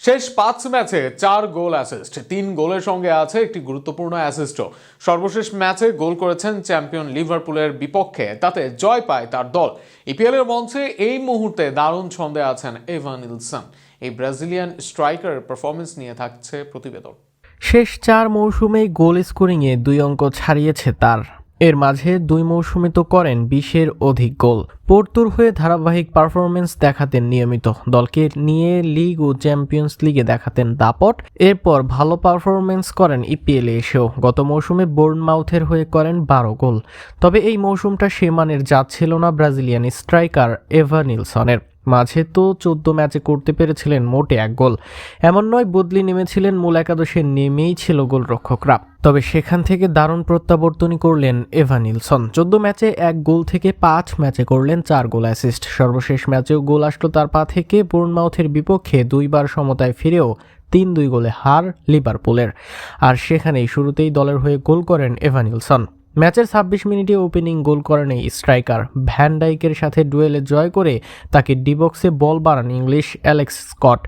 শেষ 5 ম্যাচে 4 goal assist, 3 গোলের সঙ্গে আছে একটি গুরুত্বপূর্ণ অ্যাসিস্টও। সর্বশেষ ম্যাচে গোল করেছেন চ্যাম্পিয়ন লিভারপুলের বিপক্ষে, তাতে জয় পায় তার দল। ইপিএল এর মঞ্চে এই মুহূর্তে দারুণ ছন্দে আছেন এভানিলসন। এই ব্রাজিলিয়ান স্ট্রাইকার পারফরমেন্স নিয়ে থাকছে প্রতিবেদন। শেষ 4 মৌসুমেই গোল স্কোরিংয়ে 2 অঙ্ক ছাড়িয়েছে তার। এর মাঝে 2 মৌসুমে তো করেন 20-এর অধিক গোল। পোর্তোর হয়ে ধারাবাহিক পারফরমেন্স দেখাতেন নিয়মিত, দলকে নিয়ে লিগ ও চ্যাম্পিয়ন্স লিগে দেখাতেন দাপট। এরপর ভালো পারফরমেন্স করেন ইপিএলে এসেও। গত মৌসুমে বোর্নমাউথের হয়ে করেন 12 গোল। তবে এই মৌসুমটা সে মানের যাচ্ছিল না ব্রাজিলিয়ান স্ট্রাইকার এভানিলসনের। মাঝে তো 14 ম্যাচে করতে পেরেছিলেন মোটে 1 গোল। এমন নয় বদলি নেমেছিলেন, মূল একাদশে নেমেই ছিল গোলরক্ষকরা। তবে সেখান থেকে দারুণ প্রত্যাবর্তনই করলেন এভানিলসন। 14 ম্যাচে 1 গোল থেকে 5 ম্যাচে করলেন 4 গোল অ্যাসিস্ট। সর্বশেষ ম্যাচেও গোল আসলো তার পা থেকে। বোর্নমাউথের বিপক্ষে 2 বার সমতায় ফিরেও 3-2 গোলে হার লিভারপুলের। আর সেখানেই শুরুতেই দলের হয়ে গোল করেন এভানিলসন। ম্যাচের 26 মিনিটে ওপেনিং গোল করেন এই স্ট্রাইকার। ভ্যান ডাইকের সাথে ডুয়েলে জয় করে তাকে ডি বক্সে বল বাড়ান ইংলিশ অ্যালেক্স স্কট।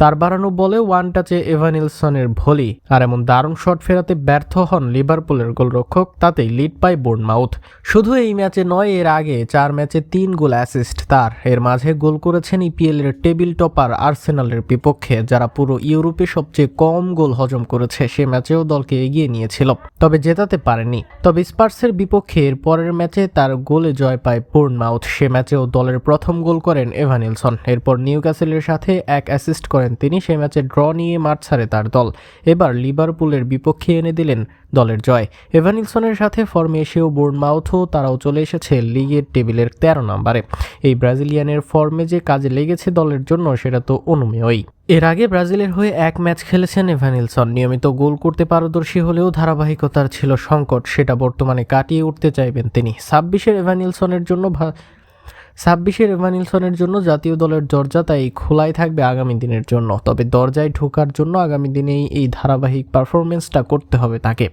তার বাড়ানো বলে ওয়ান টাচে এভানিলসনের ভলি, আর এমন দারুণ শট ফেরাতে ব্যর্থ হন লিভারপুলের গোলরক্ষক। তাতেই লিড পায় বোর্নমাউথ। শুধু এই ম্যাচে নয়, এর আগে 4 ম্যাচে 3 গোল অ্যাসিস্ট তার। এর মাঝে গোল করেছেন ইপিএল এর টেবিল টপার আর্সেনালের বিপক্ষে, যারা পুরো ইউরোপে সবচেয়ে কম গোল হজম করেছে। সে ম্যাচেও দলকে এগিয়ে নিয়েছিল, তবে জেতাতে পারেনি। তবে স্পার্সের বিপক্ষে এর পরের ম্যাচে তার গোলে জয় পায় বোর্নমাউথ। সে ম্যাচেও দলের প্রথম গোল করেন এভানিলসন। এরপর নিউক্যাসলের সাথে 1 অ্যাসিস্ট করেন তিনি। সে ম্যাচে ড্র নিয়ে মাঠ ছাড়ে তার দল। এবার লিভারপুলের বিপক্ষে এনে দিলেন দলের জয়। এভানিলসনের সাথে ফর্মে এসেও বোর্নমাউথও তারাও চলে এসেছে লিগের টেবিলের 13 নম্বরে। এই ব্রাজিলিয়ানের ফর্মে যে কাজে লেগেছে দলের জন্য, সেটা তো অনুমেয়ই। এর আগে ব্রাজিলের হয়ে 1 ম্যাচ খেলেছেন এভানিলসন। নিয়মিত গোল করতে পারদর্শী হলেও ধারাবাহিকতার ছিল সংকট, সেটা বর্তমানে কাটিয়ে উঠতে চাইবেন তিনি। 26-এর এভানিলসনের জন্য জাতীয় দলের দরজা তাই খোলাই থাকবে আগামী দিনের জন্য। তবে দরজায় ঢোকার জন্য আগামী দিনেই এই ধারাবাহিক পারফরমেন্সটা করতে হবে তাকে।